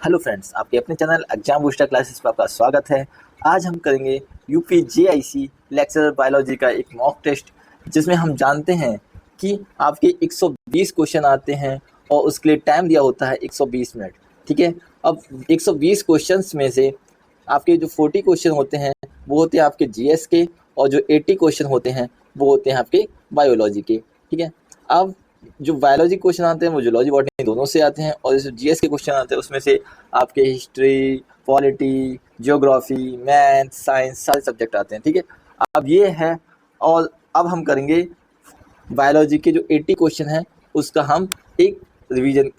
Hello friends, आपके अपने channel exam booster classes पर आपका स्वागत है। आज हम करेंगे यूपी जेआईसी लेक्चरर बायोलॉजी का एक मॉक टेस्ट, जिसमें हम जानते हैं कि आपके 120 क्वेश्चन आते हैं और उसके लिए टाइम दिया होता है 120 मिनट। ठीक है, अब 120 क्वेश्चंस में से आपके जो 40 क्वेश्चन होते हैं वो होते हैं आपके जीएस के, और जो 80 क्वेश्चन होते हैं वो होते हैं आपके बायोलॉजी के। ठीक है, अब जो बायोलॉजी क्वेश्चन आते हैं वो जूलॉजी बॉटनी दोनों से आते हैं, और जो जीएस के क्वेश्चन आते हैं उसमें से आपके history, polity, geography, math, science सारे सब्जेक्ट आते हैं। ठीक है, अब ये है, और अब हम करेंगे बायोलॉजी के जो 80 क्वेश्चन हैं उसका हम एक रिवीजन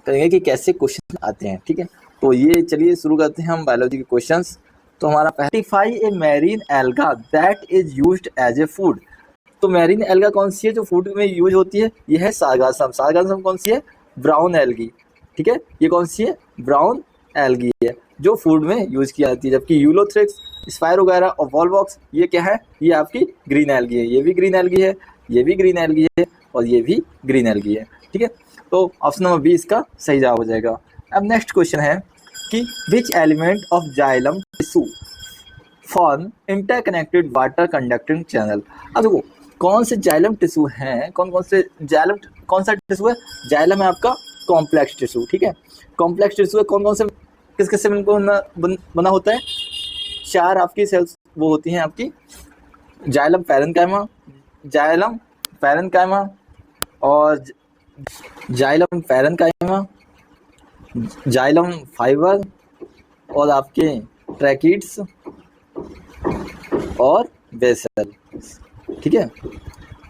करेंगे कि कैसे क्वेश्चन आते हैं। ठीक है, तो ये चलिए शुरू करते हैं हम बायोलॉजी के क्वेश्चंस। तो हमारा identify a marine alga that is used as a food. तो मैरीन एल्गा कौन सी है जो फूड में यूज होती है? ये है सारगासम। सारगासम कौन सी है? Brown algae. ठीक है, ये कौन सी है? ब्राउन एल्गी है जो फूड में यूज की जाती है। जबकि यूलोथ्रिक्स, स्पायरोगारा और वॉलवॉक्स ये क्या है? ये आपकी ग्रीन एल्गी है। ये भी ग्रीन एल्गी है, ये भी ग्रीन एल्गी है, और ये भी ग्रीन एल्गी है। ठीक है, तो ऑप्शन नंबर बी इसका सही जवाब हो जाएगा। अब नेक्स्ट क्वेश्चन है कि which element of xylem tissue form interconnected water conducting channel. अब देखो कौन से जाइलम टिश्यू हैं, कौन सा टिश्यू है? जाइलम है आपका कॉम्प्लेक्स टिश्यू। ठीक है, कॉम्प्लेक्स टिश्यू है कौन से किस किस से बना होता है? 4 आपकी सेल्स वो होती हैं आपकी जाइलम पैरेन्काइमा, जाइलम पैरेन्काइमा और जाइलम पैरेन्काइमा, जाइलम फाइबर और आपके ट्रैकिड्स और वेसल। ठीक है,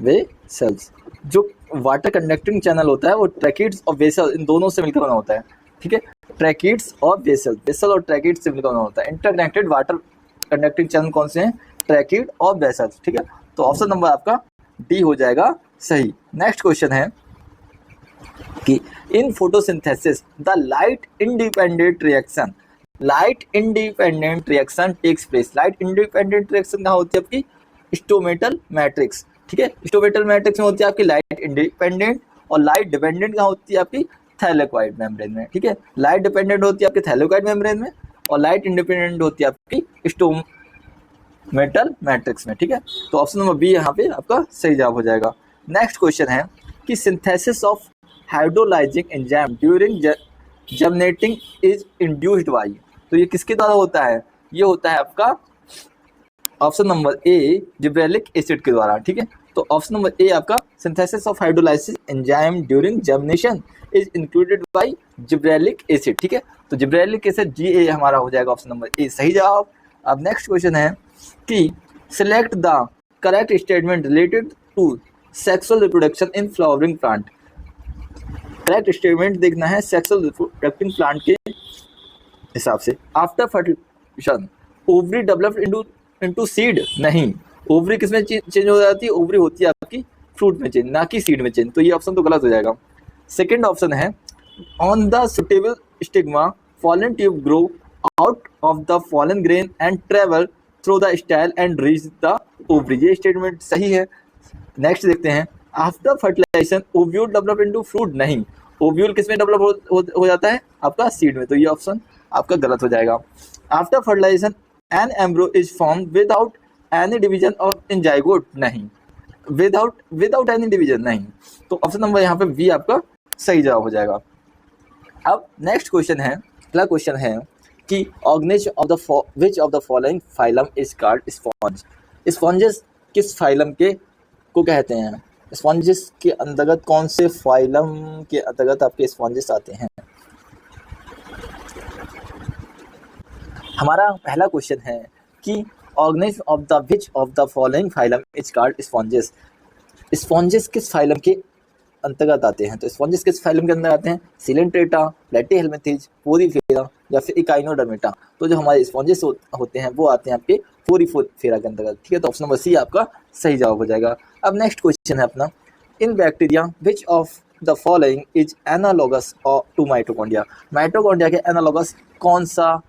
वेसल्स जो वाटर कंडक्टिंग चैनल होता है वो ट्रैकिड्स और वेसल इन दोनों से मिलकर बना होता है। ठीक है, ट्रैकिड्स और वेसल और ट्रैकिड्स से मिलकर बना होता है। इंटरकनेक्टेड वाटर कंडक्टिंग चैनल कौन से हैं? ट्रैकिड और वेसल्स। ठीक है, तो ऑप्शन नंबर आपका डी हो जाएगा सही। नेक्स्ट क्वेश्चन है कि in photosynthesis the light independent reaction takes place. Light independent reaction कहाँ होती है? आपकी स्टोमेटल मैट्रिक्स। ठीक है, स्टोमेटल मैट्रिक्स में होती है आपकी लाइट इंडिपेंडेंट, और लाइट डिपेंडेंट कहाँ होती है? आपकी थैलेकोइड मेम्ब्रेन में। ठीक है, लाइट डिपेंडेंट होती है आपके थैलेकोइड मेम्ब्रेन में, और लाइट इंडिपेंडेंट होती है आपकी स्टोमेटल मैट्रिक्स में। ठीक है, तो ऑप्शन नंबर बी यहाँ पे आपका सही जवाब हो जाएगा। नेक्स्ट क्वेश्चन है कि synthesis of hydrolysing enzyme during germinating is induced by. तो ये किसके द्वारा होता है? ये होता है आपका option number A gibberellic acid के द्वारा। ठीक है, तो ऑप्शन नंबर ए आपका synthesis of hydrolysis enzyme during germination is included by gibberellic acid. ठीक है, तो जिब्रेलिक एसिड जी हमारा हो जाएगा ऑप्शन नंबर ए सही जवाब। अब नेक्स्ट क्वेश्चन है कि select the correct statement related to sexual reproduction in flowering plant. Correct statement देखना है सेक्सुअल रिप्रोडक्टिंग प्लांट के हिसाब से। After fertilization ovary developed into seed. नहीं, ओवरी किसमें चेंज हो जाती है? ओवरी होती है आपकी फ्रूट में चेंज, ना कि सीड में चेंज। तो ये ऑप्शन तो गलत हो जाएगा। सेकंड ऑप्शन है on the suitable stigma pollen tube grow out of the pollen grain and travel through the style and reach the ovary. ये स्टेटमेंट सही है। नेक्स्ट देखते हैं after fertilization ovule develop into fruit. नहीं, ovule किसमें develop हो जाता है? आपका सीड में। तो ये ऑप्शन आपका गलत हो जाएगा। After fertilization an embryo is form without any division of in zygote. नहीं, विदाउट एनी डिवीजन नहीं। तो ऑप्शन नंबर यहाँ पे बी आपका सही जवाब हो जाएगा। अब नेक्स्ट क्वेश्चन है, अगला क्वेश्चन है कि organism of the which of the following phylum is called sponge. Sponges किस फाइलम के को कहते हैं? स्पॉन्जेस के अंतर्गत कौन से फाइलम के अंतर्गत आपके स्पॉन्जेस आते हैं? हमारा पहला क्वेश्चन है कि organism of the which of the following phylum is called sponges. Sponges किस फाइलम के अंतर्गत आते हैं? तो स्पॉन्जेस किस फाइलम के अंदर आते हैं? सिलेंट्रेटा, प्लेटीहेल्मिंथेज, पोरीफेरा या फिर इकाइनोडर्मेटा। तो जो हमारे स्पॉन्जेस होते हैं वो आते हैं आपके पोरीफेरा के अंतर्गत। ठीक है, तो ऑप्शन नंबर सी आपका सही जवाब हो जाएगा। अब नेक्स्ट क्वेश्चन है अपना in bacteria which of the following is analogous to mitochondria. Mitochondria के एनालॉगस कौन सा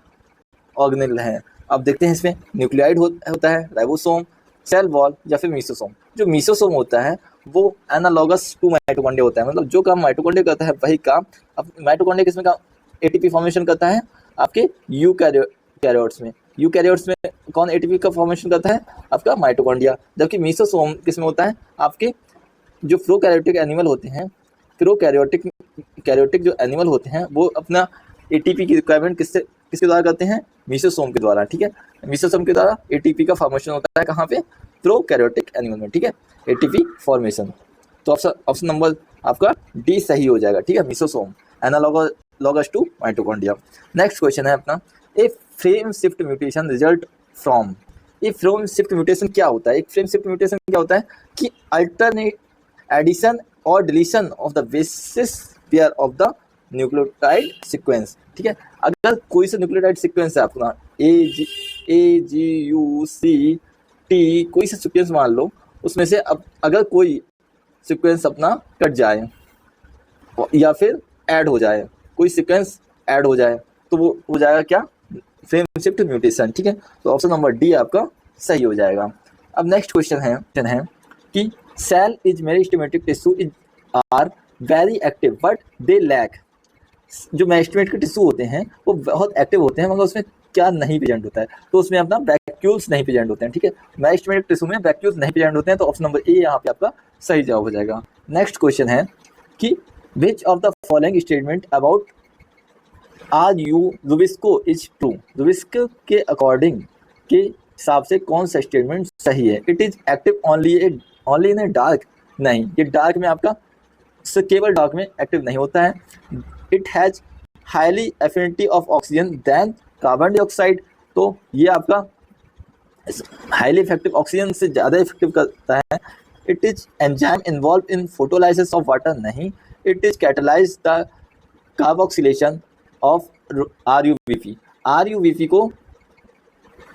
ऑर्गेनेल है? अब देखते हैं इसमें न्यूक्लियाइड होता है, राइबोसोम, सेल वॉल या फिर मीसोसोम। जो मीसोसोम होता है वो एनालॉगस टू माइटोकॉन्ड्रिया होता है, मतलब जो काम माइटोकॉन्ड्रिया करता है वही काम अब माइटोकॉन्ड्रिया किसमें काम एटीपी फॉर्मेशन करता है आपके यूकैरियोट्स में। यूकैरियोट्स में कौन एटीपी का फॉर्मेशन करता है? आपका माइटोकॉन्ड्रिया। जबकि मेसोसोम किसमें होता है? आपके जो प्रोकैरियोटिक एनिमल होते हैं, कैरियोटिक जो एनिमल होते हैं वो अपना एटीपी की रिक्वायरमेंट किसके द्वारा करते हैं? मेसोसोम के द्वारा। ठीक है, मेसोसोम के द्वारा एटीपी का फॉर्मेशन होता है कहाँ पे? प्रोकैरियोटिक एनिमल में। ठीक है, एटीपी फॉर्मेशन। तो ऑप्शन नंबर आपका डी सही हो जाएगा। ठीक है, mesosome analogous to mitochondria. Next question है अपना, a frame shift mutation result from. ये फ्रेम शिफ्ट म्यूटेशन क्या होता है? एक फ्रेम शिफ्ट म्यूटेशन क्या होता है कि अल्टरनेट एडिशन और deletion of the basis pair of the nucleotide sequence. ठीक है, अगर कोई सा न्यूक्लियोटाइड सीक्वेंस है अपना AGUCT, कोई सा सीक्वेंस मान लो, उसमें से अब अगर कोई सीक्वेंस अपना कट जाए या फिर ऐड हो जाए, कोई सीक्वेंस ऐड हो जाए तो वो हो जाएगा क्या? Frame shift mutation. ठीक है, तो ऑप्शन नंबर डी आपका सही हो जाएगा। अब नेक्स्ट क्वेश्चन है कि cell is meristematic tissue is are very active but they lack. जो मेरिस्टेमेटिक के टिश्यू होते हैं वो बहुत एक्टिव होते हैं मगर उसमें क्या नहीं प्रेजेंट होता है? तो उसमें अपना वैक्यूल्स नहीं प्रेजेंट होते हैं। ठीक है, मेरिस्टेमेटिक टिश्यू में वैक्यूल्स नहीं प्रेजेंट होते हैं, तो ऑप्शन नंबर ए यहाँ पे आपका सही जवाब हो जाएगा। नेक्स्ट क्वेश्चन है कि which of the following statement about Rubisco is true. Rubisco के अकॉर्डिंग के हिसाब से कौन सा स्टेटमेंट सही है? It is active only in a dark. नहीं, ये डार्क में आपका केवल डार्क में एक्टिव नहीं होता है। It has highly affinity of oxygen then carbon dioxide. तो ये आपका हाईली इफेक्टिव, ऑक्सीजन से ज़्यादा इफेक्टिव करता है। It is enzyme involve in photolysis of water. नहीं, it is catalyse the carboxylation of RUBP। RUBP को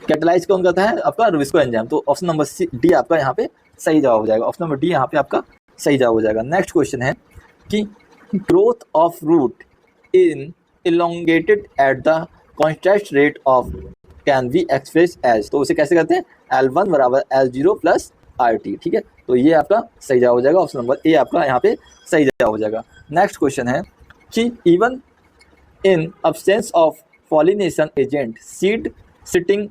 कैटलाइज कौन करता है? आपका रुबिस्को एंजाइम। तो ऑप्शन नंबर डी आपका यहाँ पे सही जवाब हो जाएगा। ऑप्शन नंबर डी यहाँ पे आपका सही जवाब हो जाएगा। नेक्स्ट क्वेश्चन है कि growth of root in elongated at the constant rate of can be express as. तो उसे कैसे करते हैं? L1 बराबर L0 प्लस RT। ठीक है, तो ये आपका सही जवाब हो जाएगा। ऑप्शन नंबर ए आपका यहाँ पे सही जवाब हो जाएगा। नेक्स्ट क्वेश्चन है कि even in absence of pollination agent seed setting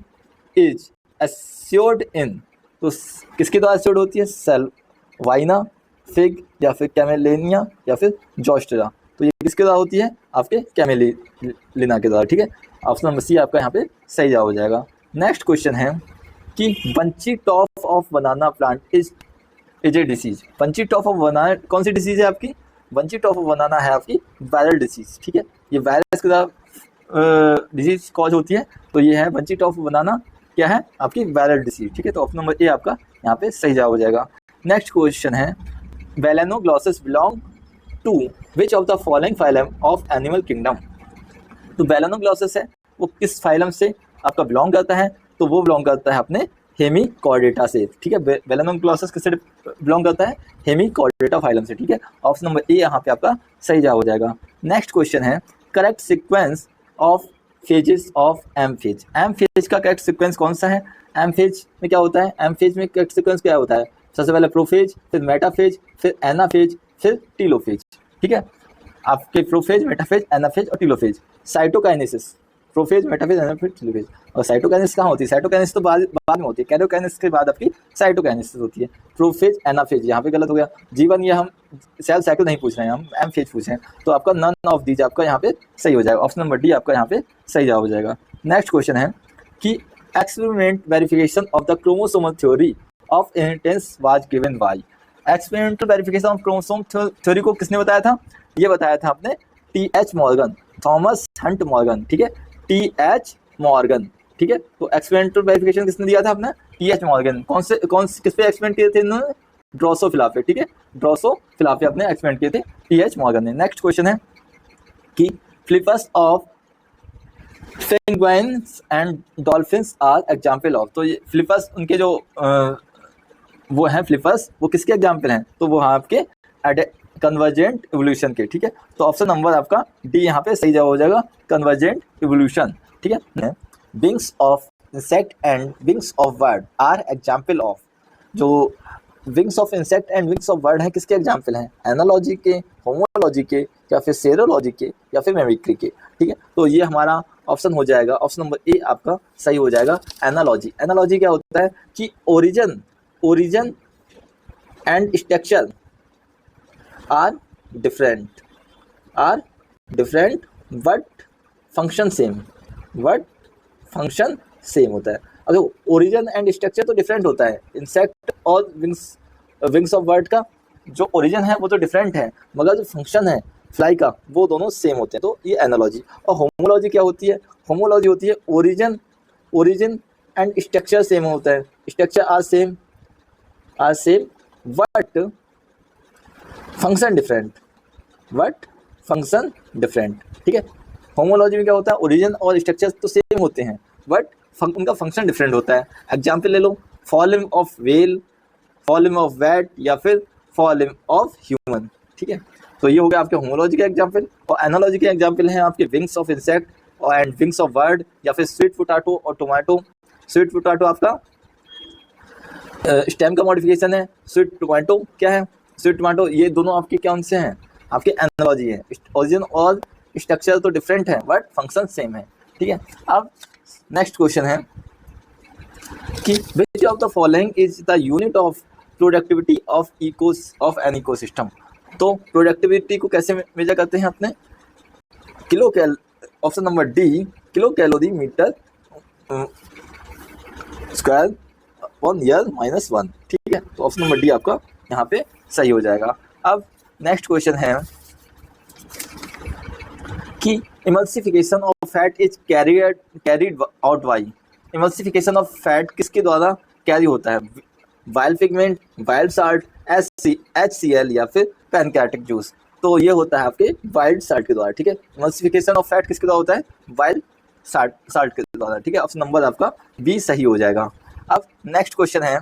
is assured in। तो किसके द्वारा assured होती है? सेल्वाइना, फिग या फिर कैमेलिनिया या फिर जोस्टेरा। तो ये किसके द्वारा होती है? आपके कैमेलिना के द्वारा। ठीक है, ऑप्शन नंबर सी आपका यहाँ पे सही जवाब हो जाएगा। नेक्स्ट क्वेश्चन है कि bunchy top of banana plant is a disease. Bunchy top of बनाना कौन सी डिसीज है आपकी? बंची टॉप ऑफ बनाना है आपकी वायरल डिसीज। ठीक है, ये वायरस के द्वारा डिजीज कॉज होती है, तो ये है बंची टॉप ऑफ बनाना क्या है? आपकी वायरल डिसीज। ठीक है, तो ऑप्शन नंबर ए आपका यहाँ पे सही जवाब हो जाएगा। नेक्स्ट क्वेश्चन है balanoglossus belong to which of the following phylum of animal kingdom. तो बेलेनोग्लॉसस है वो किस फाइलम से आपका बिलोंग करता है? तो वो बिलोंग करता है अपने हेमिकॉर्डेटा से। ठीक है, बेलेनोग्लॉसस किससे बिलोंग करता है? हेमिकॉर्डेटा फाइलम से। ठीक है, ऑप्शन नंबर ए यहाँ पे आपका सही जवाब हो जाएगा। नेक्स्ट क्वेश्चन है correct sequence of phases of M phase. M phase का करेक्ट सीक्वेंस कौन सा है? एम फेज में क्या होता है? एम फेज में करेक्ट सीक्वेंस क्या होता है? सबसे पहले प्रोफेज, फिर मेटाफेज, फिर एनाफेज, फिर टीलोफेज। ठीक है, आपके प्रोफेज, मेटाफेज, एनाफेज और telophase. Cytokinesis, prophase, metaphase, anaphase, telophase. और साइटोकाइनेसिस कहाँ होती है? साइटोकाइनेसिस तो बाद में होती है। कैरियोकाइनेसिस के बाद आपकी साइटोकाइनेसिस होती है। प्रोफेज, एनाफेज, यहाँ पे गलत हो गया। जीवन ये हम सेल साइकिल नहीं पूछ रहे हैं, हम एम फेज पूछ रहे हैं, तो आपका नन ऑफ दीज आपका यहाँ पे सही हो जाएगा। ऑप्शन नंबर डी आपका यहाँ पे सही जवाब हो जाएगा। नेक्स्ट क्वेश्चन है कि experiment verification of the chromosomal theory of inheritance was given by. Experimental verification of chromosome theory को किसने बताया था? ये बताया था आपने TH Morgan, Thomas Hunt Morgan. ठीक है, TH मॉर्गन। ठीक है, तो एक्सपेरिमेंटल वेरिफिकेशन किसने दिया था अपना? TH Morgan. किस पे एक्सपेरिमेंट किए थे इन्होंने? ड्रोसोफिला पे। ठीक है, ड्रोसोफिला पे अपने एक्सपेरिमेंट किए थे TH मॉर्गन ने। नेक्स्ट क्वेश्चन है कि flippers of penguins and dolphins are example of. तो ये फ्लिपर्स उनके जो वो हैं फ्लिपर्स, वो किसके एग्जाम्पल हैं? तो वो आपके कन्वर्जेंट इवोल्यूशन के। ठीक है, तो ऑप्शन नंबर आपका डी यहाँ पे सही जवाब हो जाएगा, कन्वर्जेंट इवोल्यूशन। ठीक है, wings of insect and wings of bird are example of. जो wings of insect and wings of bird हैं किसके एग्जाम्पल हैं? एनालॉजी के, होमोलॉजी के, या फिर सेरोलॉजी के, या फिर मेमिक्री के। ठीक है, तो ये हमारा ऑप्शन हो जाएगा, ऑप्शन नंबर ए आपका सही हो जाएगा। एनालॉजी, एनालॉजी क्या होता है कि origin and structure are different but function same होता है। अगर ओरिजिन एंड स्ट्रक्चर तो डिफरेंट होता है, इंसेक्ट और विंग्स ऑफ बर्ड का जो ओरिजिन है वो तो डिफरेंट है, मगर जो फंक्शन है फ्लाई का वो दोनों सेम होते हैं, तो ये एनालॉजी। और होमोलॉजी क्या होती है? होमोलॉजी होती है ओरिजिन एंड स्ट्रक्चर सेम होता है, structure are same but function different, ठीक है। होमोलॉजी में क्या होता है? ओरिजिन और स्ट्रक्चर तो सेम होते हैं बट उनका फंक्शन डिफरेंट होता है। एग्जाम्पल ले लो, फॉलिम ऑफ वेल, फॉलिम ऑफ बैट या फिर फॉलिम ऑफ ह्यूमन, ठीक है। तो ये हो गया आपके होमोलॉजी का एग्जाम्पल। और एनालॉजी के एग्जाम्पल हैं आपके विंग्स ऑफ इंसेक्ट और एंड विंग्स ऑफ बर्ड या फिर स्वीट पोटैटो और टोमेटो। स्वीट पोटैटो आपका स्टेम का मॉडिफिकेशन है, स्वीट टोमेटो क्या है? स्वीट टोमेटो, ये दोनों आपके कौन से हैं? आपके एनालॉजी है। ओरिजिन और स्ट्रक्चर तो डिफरेंट है बट फंक्शन सेम है, ठीक है। अब नेक्स्ट क्वेश्चन है कि which of the following is the unit of productivity of an ecosystem. तो प्रोडक्टिविटी को कैसे मेजर करते हैं अपने? Option number D, kilo calorie metre square on year -1, ठीक है। तो ऑप्शन नंबर डी आपका यहाँ पे सही हो जाएगा। अब नेक्स्ट क्वेश्चन है कि emulsification of fat is carried out by. Emulsification of fat किसके द्वारा कैरी होता है? Wild pigment, wild salt, HCl या फिर पैनकेटिक जूस। तो ये होता है आपके वाइल्ड साल्ट के द्वारा, ठीक है। इमल्सिफिकेशन ऑफ फैट किसके द्वारा होता है? वाइल्ड साल्ट के द्वारा, ठीक है। ऑप्शन नंबर आपका बी सही हो जाएगा। अब नेक्स्ट क्वेश्चन है,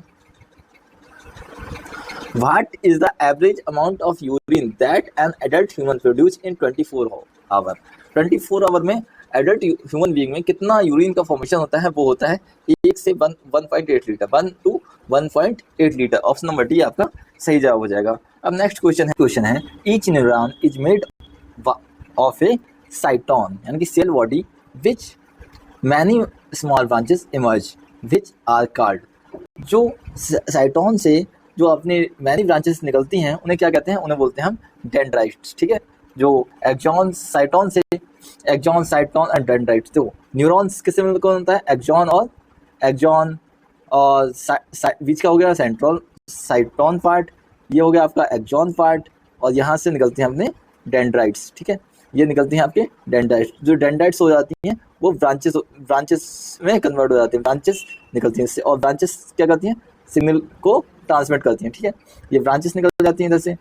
what is the average amount of urine that an adult human produce in 24 hour. 24 hour में एडल्ट ह्यूमन बीइंग में कितना यूरिन का फॉर्मेशन होता है? वो होता है 1 से 1.8 litre, 1 to 1.8 litre. Option number D आपका सही जवाब हो जाएगा। अब नेक्स्ट क्वेश्चन है each neuron is made of a cyton, यानी कि cell body which many small branches emerge which are called. जो साइटोन से जो अपने मैनी ब्रांचेस निकलती हैं उन्हें क्या कहते हैं? उन्हें बोलते हैं हम डेंड्राइट्स, ठीक है। जो एक्सॉन, साइटोन एंड डेंड्राइट्स। तो न्यूरॉन्स किससे मिलकर होता है? एक्सॉन और बीच का हो गया सेंट्रल साइटोन पार्ट, ये हो गया आपका एक्सॉन पार्ट, और यहाँ से निकलती हैं अपने डेंड्राइट्स, ठीक है। ये निकलती हैं आपके डेंड्राइट्स। जो डेंड्राइट्स हो जाती हैं वो ब्रांचेस में कन्वर्ट हो जाती हैं, ब्रांचेस निकलती हैं इससे, और ब्रांचेस क्या करती हैं? सिग्नल को ट्रांसमिट करती हैं, ठीक है। ये ब्रांचेस निकल जाती हैं इधर से,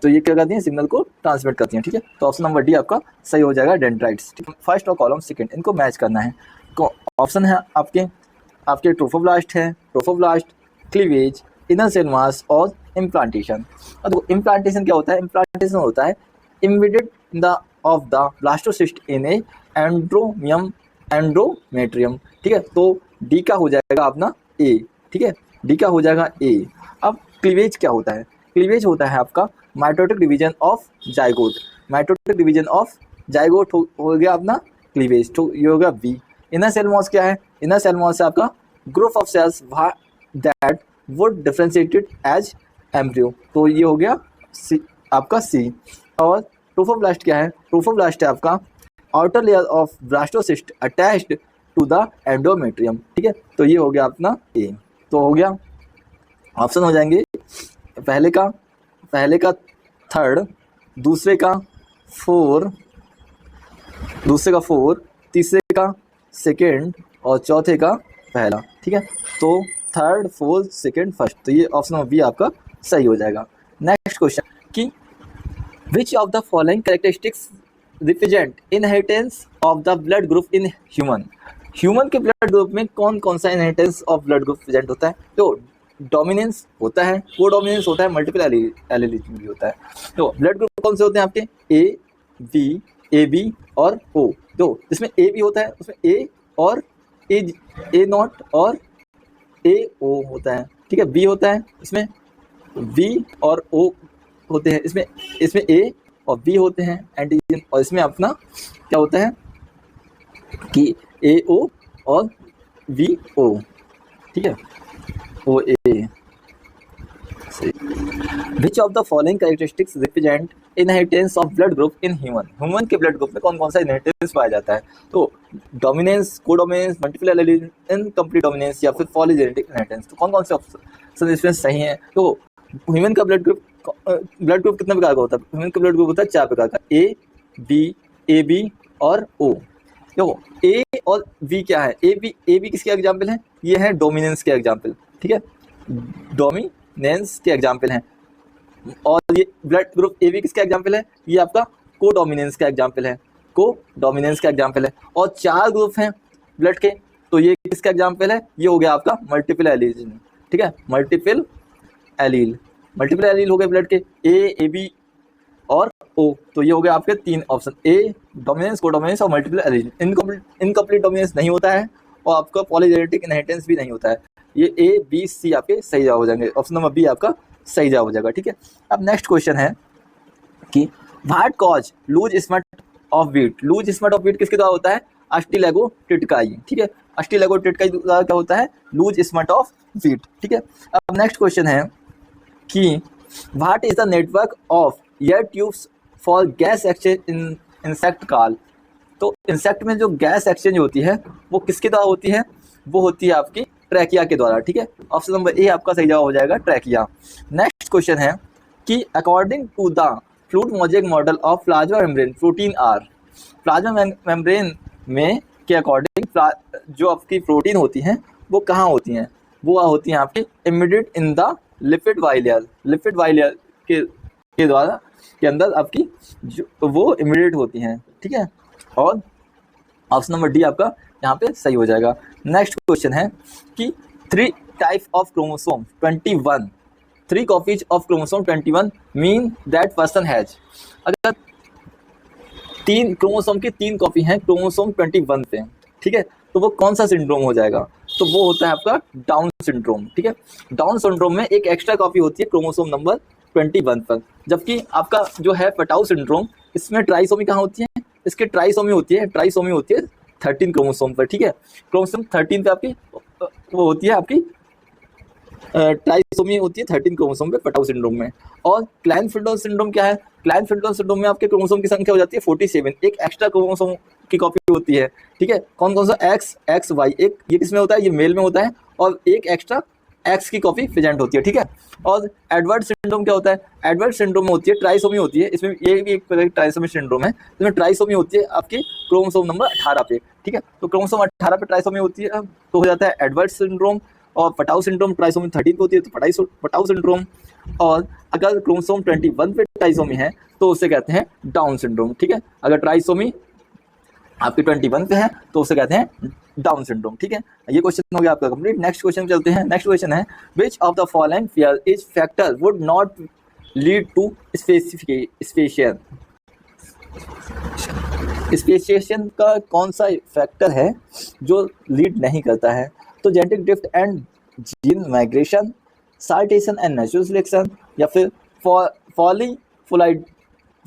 तो ये क्या करती हैं? सिग्नल को ट्रांसमिट करती हैं, ठीक है। तो ऑप्शन नंबर डी आपका सही हो जाएगा, डेंड्राइट्स, ठीक है। फर्स्ट और कॉलम सेकंड इनको मैच करना है। ऑप्शन है आपके ट्रोफोब्लास्ट है, क्लीवेज, इनर सेल मास और इम्प्लांटेशन। और इम्प्लांटेशन क्या होता है? इम्प्लांटेशन होता है embedded of the blastocyst in A endometrium, ठीक है। तो डी का हो जाएगा अपना ए, ठीक है, डी का हो जाएगा ए। अब क्लीवेज क्या होता है? क्लीवेज होता है आपका mitotic division of zygote. Mitotic division of zygote हो गया अपना क्लीवेज, तो ये होगा बी। इनर सेल मॉस क्या है? इनर सेल मॉस है आपका group of cells that would differentiated as embryo, तो ये हो गया सी, आपका सी। और ट्रोफोब्लास्ट क्या है? ट्रोफोब्लास्ट है आपका outer layer of blastocyst attached to the endometrium, ठीक है। तो ये हो गया अपना ए। तो हो गया ऑप्शन हो जाएंगे पहले का थर्ड, दूसरे का फोर, तीसरे का सेकेंड और चौथे का पहला, ठीक है। तो थर्ड, फोर्थ, सेकेंड, फर्स्ट, तो ये ऑप्शन नंबर बी आपका सही हो जाएगा। नेक्स्ट क्वेश्चन कि which of the following characteristics represent inheritance of the blood group in human के ब्लड ग्रुप में कौन कौन सा inheritance of blood group present होता है? तो डोमिनेंस होता है, को डोमिनेंस होता है, मल्टीपल एलिलिज्म भी होता है। तो ब्लड ग्रुप कौन से होते हैं आपके? ए बी और ओ। तो इसमें ए भी होता है, उसमें ए और ए नॉट और ए ओ होता है, ठीक है। बी होता है, इसमें बी और ओ होते हैं, इसमें ए और बी होते हैं एंटीजन, और इसमें अपना क्या होता है? कि AO और VO, ठीक है, OA। Which of the following characteristics represent inheritance of blood group in human. Human के ब्लड ग्रुप में कौन कौन सा इनहेरिटेंस पाया जाता है? तो dominance, codominance, multiple allele, incomplete dominance या फिर पॉलीजेनेटिक इनहेरिटेंस। तो कौन कौन से ऑप्शन इसमें सही है? तो ह्यूमन का ब्लड ग्रुप कितने प्रकार का होता है? ह्यूमन का ब्लड ग्रुप होता है 4 प्रकार का, A, B, AB और O। देखो A और B क्या है? ए बी किसके एग्जाम्पल है? ये है डोमिनेंस के एग्जाम्पल, ठीक है, डोमिनेंस के एग्जाम्पल हैं। और ये ब्लड ग्रुप ए बी किसका एग्जाम्पल है? ये आपका कोडोमिनेंस का एग्जाम्पल है, कोडोमिनेंस का एग्जाम्पल है। और 4 ग्रुप हैं ब्लड के, तो ये किसका एग्जाम्पल है? ये हो गया आपका मल्टीपल एलील, ठीक है, मल्टीपल एलील हो गए ब्लड के, ए बी और O। तो ये हो गया आपके 3 ऑप्शन, ए डोमिनेंस, कोडोमिनेंस और मल्टीपल एलील। इनकम्प्लीट डोमिनेंस नहीं होता है और आपका पॉलीजेनेटिक इनहेरिटेंस भी नहीं होता है। ये A, B, C आपके सही जवाब हो जाएंगे। ऑप्शन नंबर बी आपका सही जवाब हो जाएगा, ठीक है। अब नेक्स्ट क्वेश्चन है कि what cause loose smut of wheat. Loose smut of wheat किसके द्वारा होता है? अस्टिलैगो टिटकाई, ठीक है, अस्टिलैगो टिटकाई द्वारा क्या होता है? लूज स्मट ऑफ व्हीट, ठीक है। अब नेक्स्ट क्वेश्चन है कि what is the network of air tubes for gas exchange in insect call. तो इंसेक्ट में जो गैस एक्सचेंज होती है वो किसके द्वारा होती है? वो होती है आपकी ट्रैकिया के द्वारा, ठीक है। ऑप्शन नंबर ए आपका सही जवाब हो जाएगा, ट्रैकिया। नेक्स्ट क्वेश्चन है कि according to the fluid mosaic model of plasma membrane protein are. Plasma membrane में के अकॉर्डिंग जो आपकी प्रोटीन होती हैं वो कहाँ होती हैं? वो होती हैं आपकी immediate in the lipid bilayer के द्वारा के अंदर आपकी वो इमिडिएट होती हैं, ठीक है। और ऑप्शन नंबर डी आपका यहाँ पे सही हो जाएगा। नेक्स्ट क्वेश्चन है कि 3 type of chromosome 21, 3 copies of chromosome 21 mean that person has. अगर 3 क्रोमोसोम की 3 कॉपी हैं क्रोमोसोम 21 पे, ठीक है, तो वो कौन सा सिंड्रोम हो जाएगा? तो वो होता है आपका डाउन सिंड्रोम, ठीक है। डाउन सिंड्रोम में एक एक्स्ट्रा कॉपी होती है क्रोमोसोम नंबर 21 पर, जबकि आपका जो है पटाउ सिंड्रोम, इसमें ट्राइसोमी कहाँ होती है? इसके ट्राइसोमी होती है 13 क्रोमोसोम पर, ठीक है। क्रोमोसोम 13 पे आपकी वो होती है आपकी ट्राइसोमी होती है 13 क्रोमोसोम पे पटाउ सिंड्रोम में। और क्लाइनफेल्ड सिंड्रोम क्या है? क्लाइनफेल्ड सिंड्रोम में आपके क्रोमोसोम की संख्या हो जाती है 47, एक एक्स्ट्रा क्रोमोसोम की कॉपी होती है, ठीक है। कौन कौन सा? एक्स वाई, एक ये किस में होता है? ये मेल में होता है, और एक एक्स्ट्रा एक्स की कॉपी प्रेजेंट होती है, ठीक है। और एडवर्ड सिंड्रोम क्या होता है? एडवर्ड सिंड्रोम में होती है ट्राइसोमी होती है, इसमें ये भी एक ट्राइसोमी सिंड्रोम है, इसमें ट्राइसोमी होती है आपकी क्रोमोसोम नंबर 18 पे, ठीक है। तो क्रोमोसोम 18 पे ट्राइसोमी होती है तो हो जाता है एडवर्ड सिंड्रोम। और पटाउ सिंड्रोम ट्राइसोमी 13 पे होती है तो पटाउ सिंड्रोम। और अगर क्रोमोसोम 21 पे ट्राइसोमी है तो उसे कहते हैं डाउन सिंड्रोम, ठीक है। अगर ट्राइसोमी आपकी 21 पे है तो उसे कहते हैं डाउन सिंड्रोम, ठीक है। ये क्वेश्चन हो गया आपका कंप्लीट। नेक्स्ट क्वेश्चन चलते हैं। नेक्स्ट क्वेश्चन है which of the following pair is factor would not lead to speciation का कौन सा फैक्टर है जो लीड नहीं करता है? तो genetic drift and gene migration, saltation and natural selection, या फिर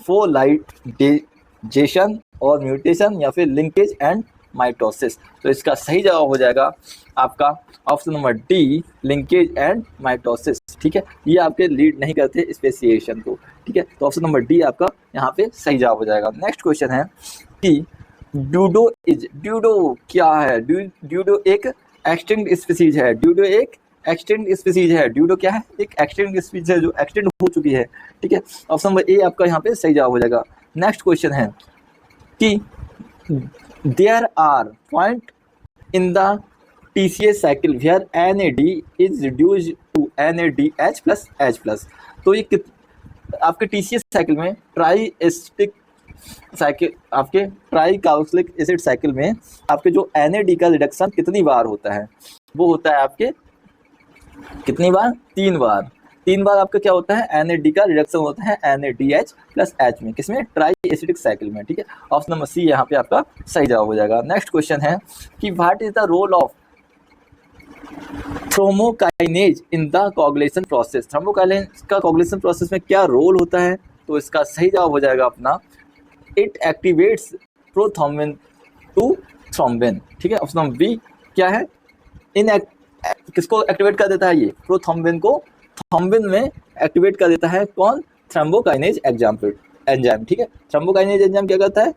फोलाइजेशन और म्यूटेशन, या फिर लिंकेज एंड माइटोसिस। तो इसका सही जवाब हो जाएगा आपका option number D, linkage and mitosis, ठीक है। ये आपके लीड नहीं करते स्पेसिएशन को, ठीक है। तो ऑप्शन नंबर डी आपका यहाँ पे सही जवाब हो जाएगा। नेक्स्ट क्वेश्चन है कि ड्यूडो क्या है? ड्यूडो एक एक्सटिंक्ट स्पीसीज है। ड्यूडो एक एक्सटिंक्ट स्पीसीज है। ड्यूडो क्या है? एक एक्सटिंक्ट स्पीसीज है जो एक्सटिंक्ट हो चुकी है, ठीक है। ऑप्शन नंबर ए आपका यहाँ पे सही जवाब हो जाएगा। नेक्स्ट क्वेश्चन है कि there are point in the TCA cycle where NAD is reduced to NADH plus H+। तो ये आपके TCA साइकिल में ट्राई साइकिल, आपके ट्राई कार्बोक्सिलिक एसिड साइकिल में आपके जो NAD का रिडक्शन कितनी बार होता है? वो होता है आपके कितनी बार? 3 बार। 3 बार आपका क्या होता है? NAD का रिडक्शन होता है NADH प्लस H में, किसमें? ट्राई एसिडिक साइकिल में, ठीक है। ऑप्शन नंबर सी यहाँ पे आपका सही जवाब हो जाएगा। नेक्स्ट क्वेश्चन है कि what is the role of thrombokinase in the coagulation process. Thrombokinase का कोगुलेशन प्रोसेस में क्या रोल होता है? तो इसका सही जवाब हो जाएगा अपना it activates prothrombin to prothrombin, ठीक है। ऑप्शन नंबर बी क्या है, किसको एक्टिवेट कर देता है, ये प्रोथ्रोम्बिन को थ्रोम्बिन में एक्टिवेट कर देता है कौन, थ्रोम्बोकाइनेज एंजाइम, ठीक है। थ्रोम्बोकाइनेज एंजाइम क्या करता है,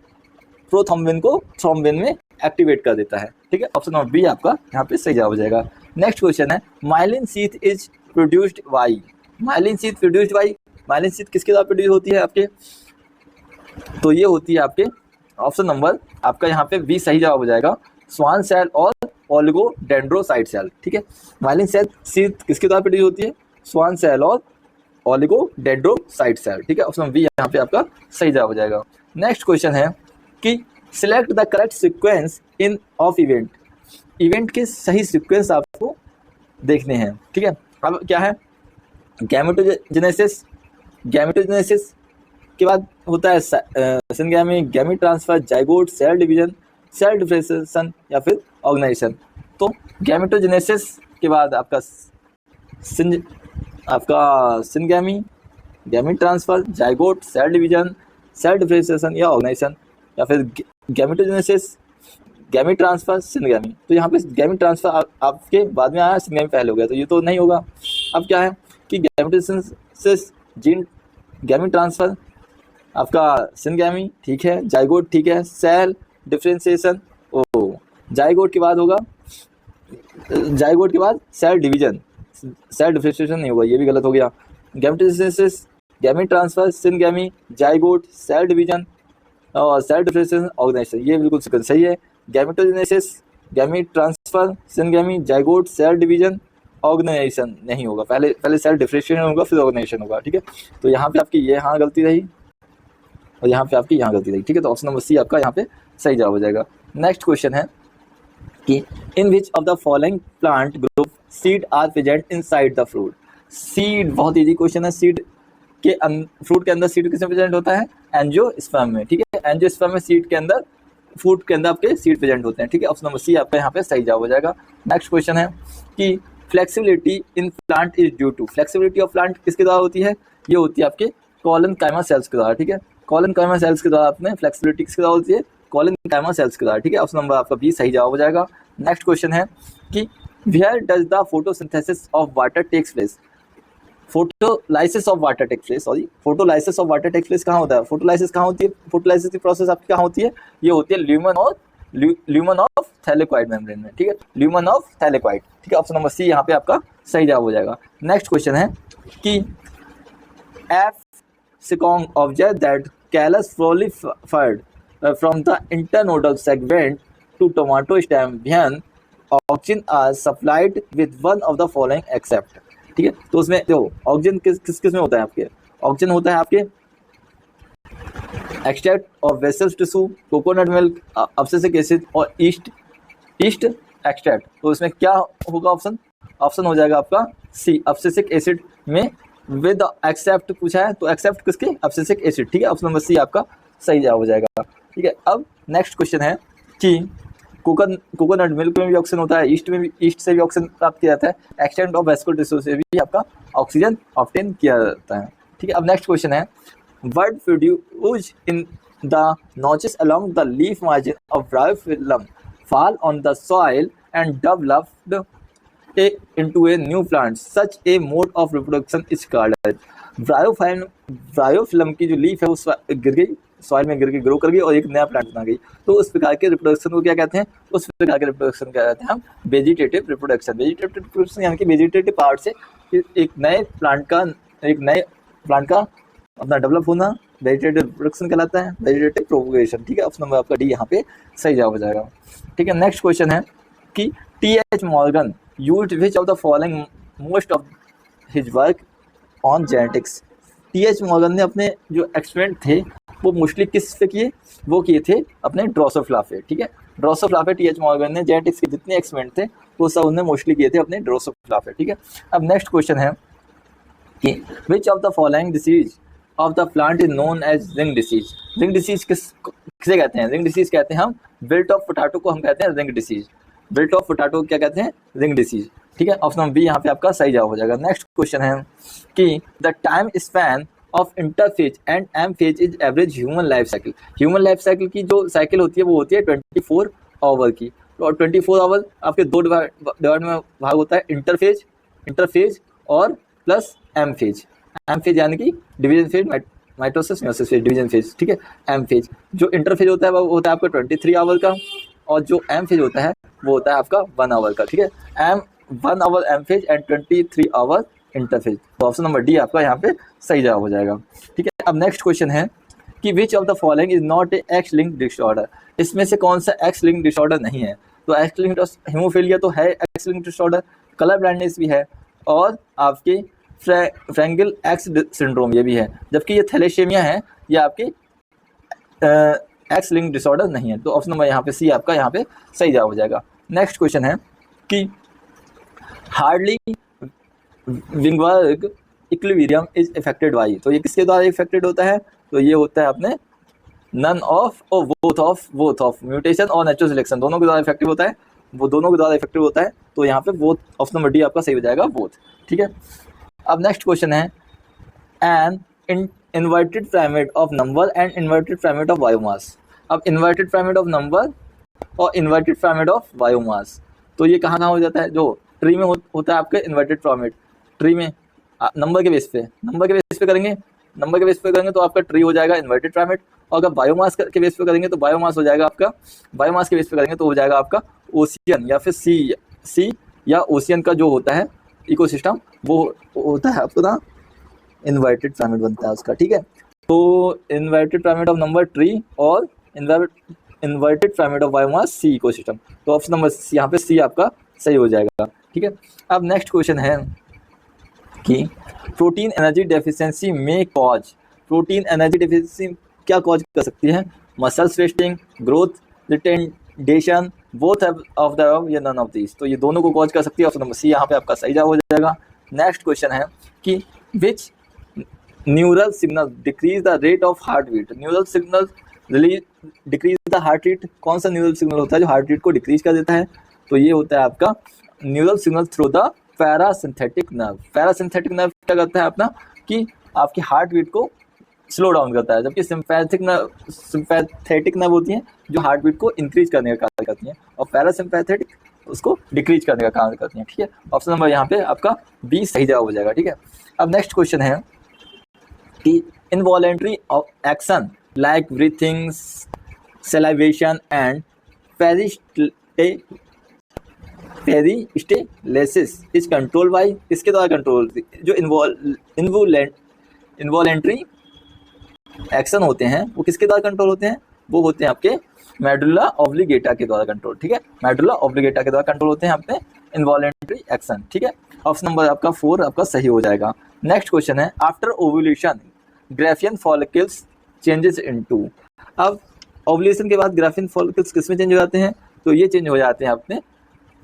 प्रोथ्रोम्बिन को थ्रोम्बिन में एक्टिवेट कर देता है, ठीक है। ऑप्शन नंबर बी आपका यहाँ पे सही जवाब हो जाएगा। नेक्स्ट क्वेश्चन है, myelin sheath is produced by, myelin sheath produced by, myelin sheath किसके द्वारा प्रोड्यूस होती है आपके, तो ये होती है आपके ऑप्शन नंबर आपका यहाँ पे बी सही जवाब हो जाएगा, स्वान सेल और ओलिगोडेंड्रोसाइट सेल, ठीक है। माइलिन शीथ किसके द्वारा प्रोड्यूस होती है, स्वान सेल और ओलिगोडेंड्रोसाइट सेल, ठीक है। ऑप्शन बी यहाँ पे आपका सही जवाब हो जाएगा। नेक्स्ट क्वेश्चन है कि select the correct sequence in of event, event के सही सीक्वेंस आपको देखने हैं, ठीक है। अब क्या है, गैमेटोजेनेसिस, गैमेटोजेनेसिस के बाद होता है syngamy, gamete transfer, zygote, cell division, cell differentiation या फिर ऑर्गेनाइजेशन। तो गैमेटोजेनेसिस के बाद आपका syngamy, gamete transfer, zygote, cell division, cell differentiation या ऑर्गेनाइजेशन, या फिर गैमेटोजेनेसिस, गैमीट ट्रांसफर, सिनगैमी। तो यहाँ पे गैमीट ट्रांसफर आपके बाद में आया, सिनगैमी पहले हो गया, तो ये तो नहीं होगा। अब क्या है कि गैमेटोजेनेसिस, जीन, गैमीट ट्रांसफर आपका सिनगैमी, ठीक है, जाइगोट, ठीक है, सेल डिफरेंशिएशन, ओ जाइगोट के बाद होगा, जाइगोट के बाद सेल डिवीजन, सेल डिफरेंशिएशन नहीं होगा, ये भी गलत हो गया। Gametogenesis, gamete transfer, syngamy, zygote, cell division और सेल डिफरेंशिएशन, ऑर्गेनाइजेशन, ये बिल्कुल सही है। Gametogenesis, gamete transfer, syngamy, zygote, cell division, organization नहीं होगा, पहले सेल डिफरेंशिएशन होगा फिर ऑर्गेनाइजेशन होगा, ठीक है। तो यहाँ पे आपकी ये यहाँ गलती रही और यहाँ पे आपकी यहाँ गलती रही, ठीक है। तो ऑप्शन नंबर सी आपका यहाँ पे सही जवाब हो जाएगा। नेक्स्ट क्वेश्चन है कि in which of the following plant group seed are present inside the fruit, seed बहुत इजी क्वेश्चन है, सीड के फ्रूट के अंदर सीड किसमें प्रेजेंट होता है, एंजियोस्पर्म में, ठीक है। एंजियोस्पर्म में सीड के अंदर, फ्रूट के अंदर आपके सीड प्रेजेंट होते हैं, ठीक है। ऑप्शन नंबर सी आपका यहाँ पे सही जवाब हो जाएगा। नेक्स्ट क्वेश्चन है कि flexibility in plant is due to, flexibility of plant किसके द्वारा होती है, ये होती है आपके कॉलेनकाइमा सेल्स के द्वारा, ठीक है। कॉलेनकाइमा सेल्स के द्वारा आपने फ्लेक्सिबिलिटी किसके द्वारा होती है, कॉलेनकाइमा सेल्स के द्वारा, ठीक है। ऑप्शन नंबर आपका बी सही जवाब हो जाएगा। नेक्स्ट क्वेश्चन है कि where does the photosynthesis of water takes place, photolysis of water takes place, sorry, photolysis of water takes place कहाँ होता है, फोटोलाइसिस कहाँ होती है, फोटोलाइसिस की प्रोसेस आपकी कहाँ होती है, ये होती है ल्यूमन ऑफ थैलेकॉइड मेम्ब्रेन में, ठीक है, ल्यूमन ऑफ थैलेकॉइड, ठीक है। ऑप्शन नंबर सी यहाँ पे आपका सही जवाब हो जाएगा। नेक्स्ट क्वेश्चन है कि if second object that callus prolifered from the internodal segment to tomato stem when oxygen are supplied with one of the following except, ठीक है। तो उसमें देखो ऑक्सीजन किस में होता है, आपके ऑक्सीजन होता है आपके extract of vessels tissue, coconut milk, abscisic acid और ईस्ट एक्सट्रैक्ट। तो इसमें क्या होगा ऑप्शन हो जाएगा आपका सी, अब्सिसिक एसिड में विद एक्सेप्ट पूछा है, तो एक्सेप्ट किसके, अब्सिसिक एसिड, ठीक है। ऑप्शन नंबर सी आपका सही जवाब हो जाएगा, ठीक है। अब नेक्स्ट क्वेश्चन है कि कोकोनट मिल्क में भी ऑक्सीजन होता है, ईस्ट से भी ऑक्सीजन प्राप्त किया जाता है, एक्सटेंट ऑफ वेस्कुलर टिश्यू से भी आपका ऑक्सीजन ऑब्टेन किया जाता है, ठीक है। अब नेक्स्ट क्वेश्चन है word produce in the notches along the leaf margin of bryophyllum fall on the soil and developed into a new plant. Such a mode of reproduction is called as bryophyllum की जो leaf है वो गिर गई, soil में गिर के grow कर गई और एक नया प्लांट बना गई। तो उस प्रकार के रिप्रोडक्शन को क्या कहते हैं, उस प्रकार के रिप्रोडक्शन क्या कहते हैं हम वेजिटेटिव रिप्रोडक्शन। वेजिटेटिव रिप्रोडक्शन यानी कि वेजिटेटिव पार्ट से एक नए प्लांट का अपना डेवलप होना वेजिटेटिव रिप्रोडक्शन कहलाता है, वेजिटेटिव प्रोपगेशन, ठीक है। ऑप्शन नंबर आपका डी यहाँ पे सही जवाब हो जाएगा, ठीक है। नेक्स्ट क्वेश्चन है कि TH. Morgan used which of the following most of his work on genetics. TH. Morgan ने अपने जो एक्सपेरिमेंट थे वो मोस्टली किस पे किए, वो किए थे अपने ड्रोसोफिला पे, ठीक है। ड्रोसोफिला पे टी.एच. मॉर्गन ने जेनेटिक्स के जितने एक्सपेरिमेंट थे वो सब उन्होंने मोस्टली किए थे अपने ड्रोसोफिला पे, ठीक है। अब नेक्स्ट क्वेश्चन है कि which of the following disease of the plant is known as ring disease. Ring disease किसे कहते हैं, रिंग डिसीज कहते हैं हम विल्ट ऑफ पोटैटो को हम कहते हैं ring disease. Wilt of potato क्या कहते हैं, रिंग डिसीज, ठीक है। ऑप्शन नंबर बी यहाँ पे आपका सही जवाब हो जाएगा। नेक्स्ट क्वेश्चन है कि the time span of interphase and M phase is average human life cycle. Human life cycle की जो साइकिल होती है वो होती है 24 आवर की। और 24 आवर आपके दो डिवाइड में भाग होता है, इंटरफेज और plus M phase. M phase यानी कि division phase, mitosis, meiosis phase, division phase, ठीक है। एम फेज, जो इंटरफेज होता है वो होता है आपका 23 आवर का, और जो एम फेज होता है वो होता है आपका 1 आवर का, ठीक है। 1 hour M phase and 23 hour interphase. तो ऑप्शन नंबर डी आपका यहाँ पे सही जवाब हो जाएगा, ठीक है। अब नेक्स्ट क्वेश्चन है कि which of the following is not a x linked disorder. इसमें से कौन सा एक्स लिंक्ड डिसऑर्डर नहीं है? तो एक्स लिंक्ड हीमोफीलिया तो है x linked disorder, colour blindness भी है, और आपके फ्रैंगल एक्स सिंड्रोम ये भी है, जबकि ये थैलेसेमिया है, ये आपके एक्स लिंक्ड डिसऑर्डर नहीं है। तो ऑप्शन नंबर यहाँ पे सी आपका यहाँ पे सही जवाब हो जाएगा। नेक्स्ट क्वेश्चन है कि Hardy Weinberg equilibrium is affected by. तो ये किसके द्वारा इफेक्टेड होता है? तो ये होता है अपने नन ऑफ और बोथ ऑफ म्यूटेशन और नेचुरल सिलेक्शन, दोनों के द्वारा इफेक्टिव होता है, वो दोनों के द्वारा इफेक्टिव होता है। तो यहाँ पे बोथ, ऑप्शन नंबर डी आपका सही हो जाएगा, बोथ, ठीक है। अब नेक्स्ट क्वेश्चन है an inverted pyramid of number and inverted pyramid of biomass. अब इन्वर्टेड पिरामिड ऑफ नंबर और इन्वर्टेड पिरामिड ऑफ बायोमास, तो ये कहाँ हो जाता है? जो ट्री में होता है आपके इन्वर्टेड पिरामिड, ट्री में नंबर के बेस पे करेंगे तो आपका ट्री हो जाएगा इन्वर्टेड पिरामिड, और अगर बायोमास के बेस पे करेंगे तो बायोमास हो जाएगा आपका, बायोमास के बेस पे करेंगे तो हो जाएगा आपका ओशियन या फिर सी या ओशियन का जो होता है इकोसिस्टम, वो होता है आपका ना इन्वर्टेड पिरामिड बनता है उसका, ठीक है। तो inverted pyramid of number tree और inverted pyramid of biomass sea ecosystem. तो ऑप्शन नंबर यहाँ पे सी आपका सही हो जाएगा, ठीक है। अब नेक्स्ट क्वेश्चन है कि प्रोटीन एनर्जी डेफिशिएंसी में कॉज, प्रोटीन एनर्जी डेफिशिएंसी क्या कॉज कर सकती है? Muscles wasting, growth retardation, both of the above या नन ऑफ दीज। तो ये दोनों को कॉज कर सकती है, ऑप्शन नंबर सी यहाँ पे आपका सही जवाब हो जाएगा। नेक्स्ट क्वेश्चन है कि which neural signal decrease the rate of heart beat. Neural signal release decrease the heart rate, कौन सा न्यूरल सिग्नल होता है जो हार्ट रेट को डिक्रीज कर देता है? तो ये होता है आपका neural signal through the parasympathetic nerve. Parasympathetic nerve क्या करता है अपना कि आपकी हार्ट बीट को स्लो डाउन करता है, जबकि सिम्पैथेटिक नर्व होती हैं जो हार्ट बीट को इंक्रीज करने का कार्य करती हैं, और पैरासिम्पैथेटिक उसको डिक्रीज करने का कार्य करती हैं, ठीक है। ऑप्शन नंबर यहाँ पे आपका बी सही जवाब हो जाएगा, ठीक है। अब नेक्स्ट क्वेश्चन है कि involuntary action like breathing, salivation and peristalsis is control by, इसके द्वारा कंट्रोल, जो इनवॉलेंट्री एक्शन होते हैं वो किसके द्वारा कंट्रोल होते हैं? वो होते हैं आपके मेडुला ऑब्लिगेटा के द्वारा कंट्रोल, ठीक है। मेडुला ऑब्लिगेटा के द्वारा कंट्रोल होते हैं अपने इनवॉलेंट्री एक्शन, ठीक है। ऑप्शन नंबर आपका 4 आपका सही हो जाएगा। नेक्स्ट क्वेश्चन है after ovulation Graafian follicles changes into. अब ओव्यूलेशन के बाद ग्राफियन फॉलिकल्स किस में चेंज हो जाते हैं? तो ये चेंज हो जाते हैं अपने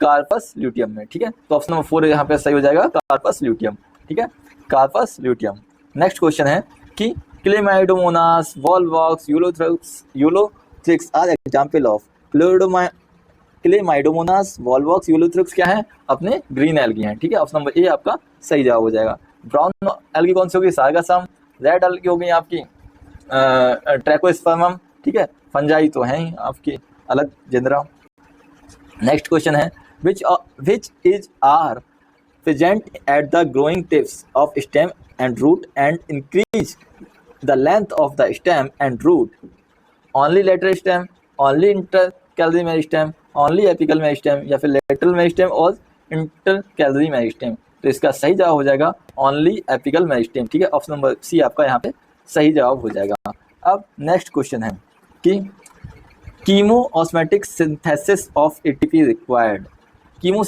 कार्पस ल्यूटियम में, ठीक है। तो ऑप्शन नंबर 4 यहाँ पे सही हो जाएगा, कार्पस ल्यूटियम, ठीक है, कार्पस ल्यूटियम। नेक्स्ट क्वेश्चन है कि chlamydomonas, volvox, ulothrix are example of. Chlamydomonas, volvox, ulothrix क्या है? अपने ग्रीन एल्गी हैं, ठीक है। ऑप्शन नंबर ए आपका सही जवाब हो जाएगा। ब्राउन एल्गी कौन सी होगी? सार्गासम। रेड एल्गी होगी आपकी ट्रैकोस्पर्मम, ठीक है। फंजाई तो हैं ही आपकी अलग जेनरा। नेक्स्ट क्वेश्चन है which is are present at the growing tips of stem and root and increase the length of the stem and root. Only lateral stem, only intercalary meristem, only apical meristem, या फिर lateral meristem और intercalary meristem. तो इसका सही जवाब हो जाएगा only apical meristem, ठीक है। ऑप्शन नंबर सी आपका यहाँ पे सही जवाब हो जाएगा। अब नेक्स्ट क्वेश्चन है कि chemo osmotic synthesis of ATP required. Chemo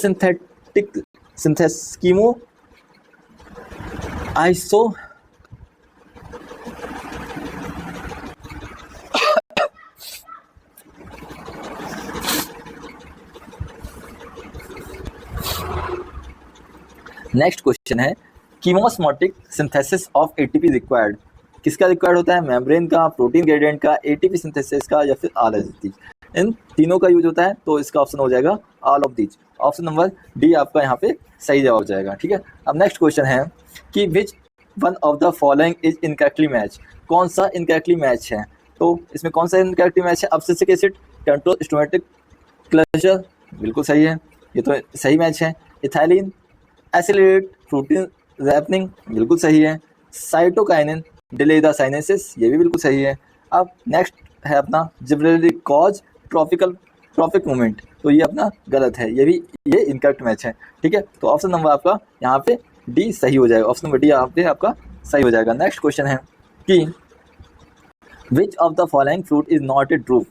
iso next question है कीमोस्मोटिक सिंथेसिस ऑफ एटीपी रिक्वायर्ड, किसका रिक्वायर्ड होता है? मेम्ब्रेन का, प्रोटीन ग्रेडिएंट का, एटीपी सिंथेसिस का, या फिर ऑल ऑफ दीज। इन तीनों का यूज होता है, तो इसका ऑप्शन हो जाएगा all of these. Option number D आपका यहाँ पे सही जवाब हो जाएगा, ठीक है। अब नेक्स्ट क्वेश्चन है कि which one of the following is incorrectly match. कौन सा इनकरेक्टली मैच है? तो इसमें कौन सा इनकरेक्टली मैच है? अब्सिसिक एसिड, कंट्रोल स्टोमेटिक क्लचर बिल्कुल सही है, ये तो सही मैच है। इथाइलिन, एसिलेट, प्रोटीन रैपनिंग बिल्कुल सही है। साइटोकाइनिन डिले द साइनेसिस, ये भी बिल्कुल सही है। अब नेक्स्ट है अपना जिब्रेलिक कॉज ट्रॉफिक मूवमेंट, तो ये अपना गलत है, ये इनकरेक्ट मैच है, ठीक है। तो ऑप्शन नंबर आपका यहाँ पे डी सही हो जाएगा, ऑप्शन नंबर डी यहाँ पे आपका सही हो जाएगा। नेक्स्ट क्वेश्चन है कि which of the following fruit is not a drupe,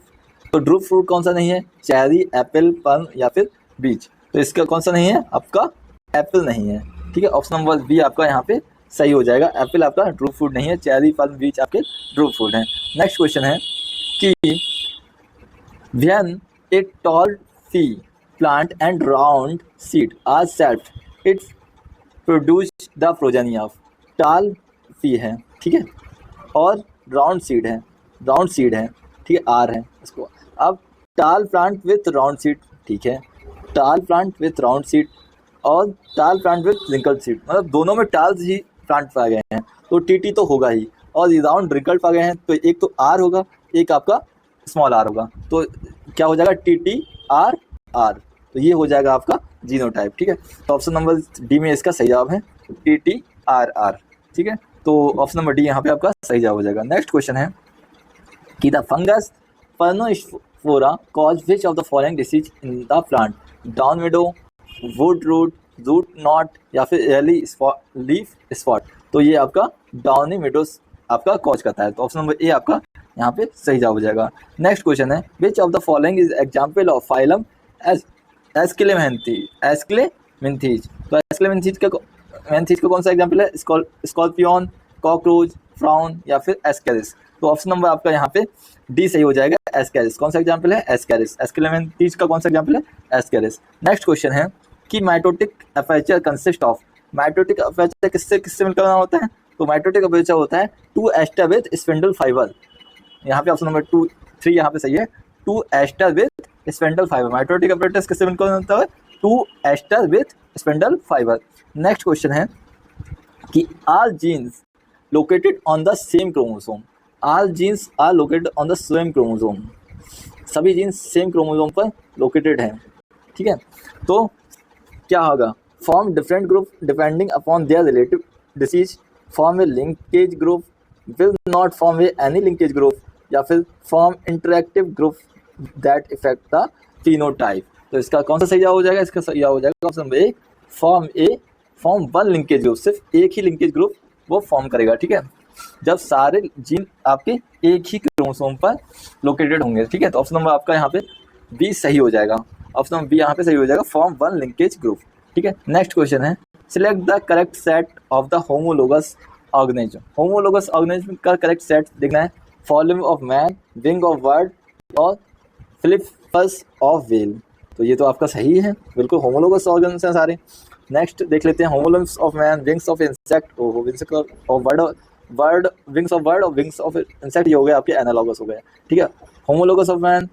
तो ड्रूप फ्रूट कौन सा नहीं है, चेरी, एप्पल, प्लम या फिर बीच, तो इसका कौन सा नहीं है, आपका एप्पल नहीं है, ठीक है। ऑप्शन नंबर बी आपका यहाँ पे सही हो जाएगा, एप्पल आपका ड्रूप फ्रूट नहीं है, चेरी, प्लम, बीच आपके ड्रूप फ्रूट हैं। नेक्स्ट क्वेश्चन है कि when a tall pea plant and round seed are set it produce the progeny of, tall pea है, ठीक है, और राउंड सीड है, ठीक है, आर है इसको। अब टाल प्लांट विथ राउंड सीड, ठीक है, टाल प्लांट विथ राउंड सीड और टाल प्लांट विथ रिंकल्ड सीड, मतलब दोनों में टाल्स ही प्लांट पाए गए हैं, तो टी तो होगा ही, और राउंड रिंकल्ड पाए गए हैं, तो एक तो आर होगा, एक आपका स्मॉल आर होगा, तो क्या हो जाएगा, TTRR, तो ये हो जाएगा आपका जीनोटाइप, ठीक है। तो ऑप्शन नंबर डी में इसका सही जवाब है TTRR, ठीक है। तो ऑप्शन नंबर डी यहाँ पे आपका सही जवाब हो जाएगा। नेक्स्ट क्वेश्चन है कि the fungus Peronospora cause which of the following disease in the plant, downy विडो, वुड रूट नॉट या फिर एयरली लीफ स्पॉट, तो ये आपका डाउनी विडोस आपका कॉज करता है, तो ऑप्शन नंबर ए आपका यहाँ पे सही जवाब हो जाएगा। नेक्स्ट क्वेश्चन है which of the following is example of phylum aschelminthes, तो एस्क्लेमिंथीज का कौन सा एग्जाम्पल है, स्कॉर्पियन, कॉकरोच, फ्राउन या फिर एस्केरिस, तो ऑप्शन नंबर आपका यहाँ पे डी सही हो जाएगा, एस्केरिस। कौन सा एग्जाम्पल है, एस्केरिस। एस्क्लेमिंथीज का कौन सा एग्जाम्पल है, एस्केरिस। नेक्स्ट क्वेश्चन है कि mitotic aperture consist of, mitotic apparatus किससे मिलकर बना होता है, तो माइटोटिक अपर्चर होता है 2 एस्टर विथ स्पिंडल फाइबर, यहाँ पे ऑप्शन नंबर 3 यहाँ पे सही है, 2 aster with spindle fiber, mitotic apparatus किससे मिलकर होता है, 2 aster with spindle fiber. Next question है कि all genes located on the same chromosome, all genes are located on the same chromosome, सभी जीन्स सेम क्रोमोसोम पर लोकेटेड हैं, ठीक है। तो क्या होगा, form different group depending upon their relative डिसीज, form a linkage group, will not form a any linkage group, या फिर form interactive group that effect the phenotype, तो इसका कौन सा सही जवाब हो जाएगा, इसका सही जवाब हो जाएगा ऑप्शन नंबर ए, फॉर्म 1 लिंकेज ग्रुप, सिर्फ एक ही लिंकेज ग्रुप वो फॉर्म करेगा, ठीक है, जब सारे जीन आपके एक ही क्रोमोसोम पर लोकेटेड होंगे, ठीक है। तो ऑप्शन नंबर आपका यहाँ पे बी सही हो जाएगा, ऑप्शन नंबर बी यहाँ पे सही हो जाएगा, फॉर्म 1 लिंकेज ग्रुप, ठीक है। नेक्स्ट क्वेश्चन है select the correct set of the homologous organism, homologous organism का करेक्ट सेट देखना है, following of man, wing of bird और फिलिप्पस ऑफ व्हेल, तो ये तो आपका सही है, बिल्कुल होमोलोगस ऑर्गेनिज्म हैं सारे। नेक्स्ट देख लेते हैं homologous of man, wings of insect, of bird, wings of bird और विंग्स ऑफ इंसेक्ट, ये हो गए आपके एनालॉगस हो गए, ठीक है। Homologous of man,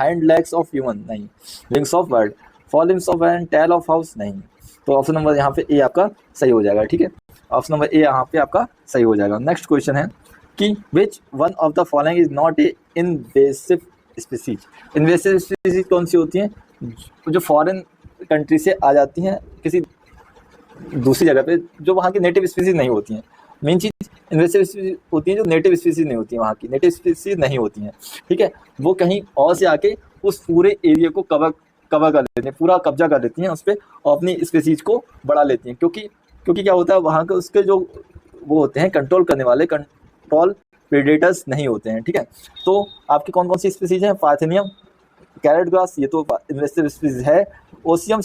hand legs of human नहीं, wings of bird, forelimbs of man, tail of house नहीं, तो ऑप्शन नंबर यहाँ पे ए आपका सही हो जाएगा, ठीक है, ऑप्शन नंबर ए यहाँ पे आपका सही हो जाएगा। नेक्स्ट क्वेश्चन है कि which one of the following is not a invasive species, invasive species कौन सी होती हैं, जो फॉरेन कंट्री से आ जाती हैं किसी दूसरी जगह पे, जो वहाँ की नेटिव स्पीसीज नहीं होती हैं, मेन चीज़ इन्वेसिव स्पीसीज होती हैं जो नेटिव स्पीसीज नहीं होती हैं, वहाँ की नेटिव स्पीसीज नहीं होती हैं, ठीक है, वो कहीं और से आके उस पूरे एरिया को कवर कर लेती हैं, पूरा कब्जा कर लेती हैं उस पर और अपनी स्पीसीज को बढ़ा लेती हैं, क्योंकि क्या होता है वहाँ के उसके जो वो होते हैं कंट्रोल करने वाले, कंट्रोल प्रेडेटर्स नहीं होते हैं, ठीक है। तो आपकी कौन कौन सी स्पीसीज हैं, पार्थेनियम, कैरेट ग्रास, ये तो इन्वेसिव स्पीसीज है, ओसियम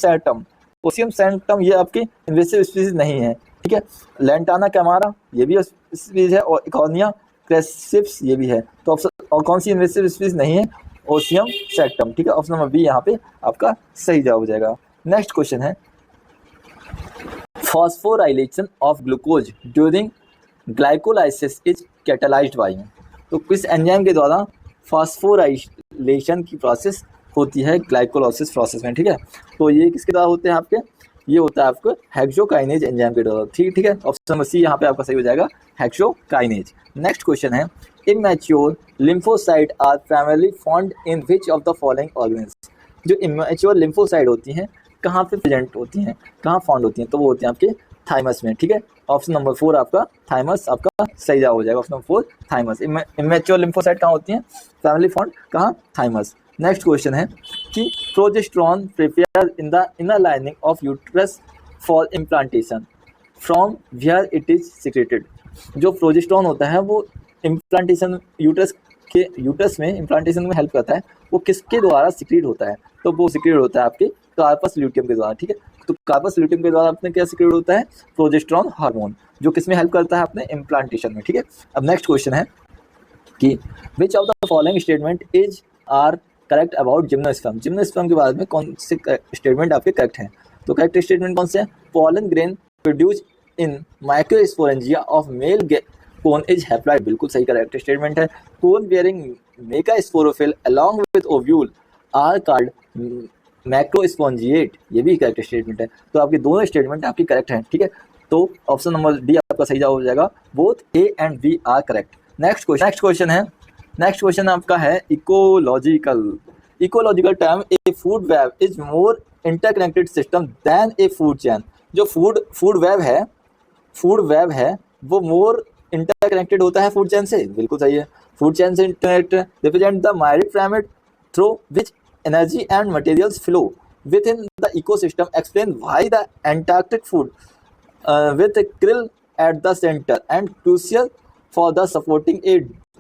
सैंटम ये आपकी इन्वेसिव स्पीसीज नहीं है, ठीक है। लैंटाना कैमारा ये भी स्पीसीज है, और इकोनिया क्रेसिप्स ये भी है, तो ऑप्शन और कौन सी इन्वेसिव स्पीसीज नहीं है, ओसियम सैंटम, ठीक है, ऑप्शन नंबर बी यहाँ पे आपका सही जवाब हो जाएगा। नेक्स्ट क्वेश्चन है phosphorylation of glucose during glycolysis is catalysed by, तो किस एंजाइम के द्वारा फॉस्फोराइलेशन की प्रोसेस होती है ग्लाइकोलाइसिस प्रोसेस में, ठीक है। तो ये किसके द्वारा होते हैं आपके, ये होता है आपको हेक्सोकाइनेज एंजाइम के द्वारा, ठीक है। ऑप्शन नंबर सी यहाँ पे आपका सही हो जाएगा, हेक्सोकाइनेज। नेक्स्ट क्वेश्चन है immature lymphocyte are primarily found in which of the following organs. जो इमेच्योर लिम्फोसाइट होती हैं कहाँ पे प्रेजेंट होती हैं, कहाँ फाउंड होती हैं, तो वो होती हैं आपके थाइमस में। ठीक है, ऑप्शन नंबर 4 आपका थाइमस आपका सही जवाब हो जाएगा। Option number 4 thymus. Immature lymphocyte कहाँ होती हैं, प्राइमरली फाउंड कहाँ, थाइमस। नेक्स्ट क्वेश्चन है कि progesterone prepare in the inner lining of uterus for implantation from where it is secreted. जो प्रोजेस्टेरॉन होता है वो इम्प्लांटेशन यूट्रस में इम्प्लांटेशन में हेल्प करता है, वो किसके द्वारा सिक्रेट होता है, तो वो सिक्रेट होता है आपके कार्पस ल्यूटियम के द्वारा। ठीक है, तो कार्पस ल्यूटियम के द्वारा अपने क्या सिक्रेट होता है, प्रोजेस्टेरॉन हार्मोन, जो किसमें हेल्प करता है अपने इम्प्लांटेशन में। ठीक है, अब नेक्स्ट क्वेश्चन है कि which of the following statement is are correct about gymnosperm. Gymnosperm के बारे में कौन से स्टेटमेंट आपके करेक्ट हैं, तो करेक्ट स्टेटमेंट कौन से हैं, pollen grain produce in microsporangia of male cone is haploid, बिल्कुल सही करेक्ट स्टेटमेंट है। Cone bearing megasporophyll along with ovule are called macrosporangiate, ये भी करेक्ट स्टेटमेंट है। तो आपके दोनों स्टेटमेंट आपकी करेक्ट हैं। ठीक है, तो ऑप्शन नंबर डी आपका सही जवाब हो जाएगा, both A and B are correct. Next question आपका है ecological. Ecological term a food web is more interconnected system than a food chain. जो फूड वेब है वो मोर इंटरकनेक्टेड होता है फूड चेन से, बिल्कुल सही है। फूड चेन से interconnected represent the myriad pyramid through which energy and materials flow within the ecosystem. Explain why the Antarctic food with krill at the center and crucial for the supporting a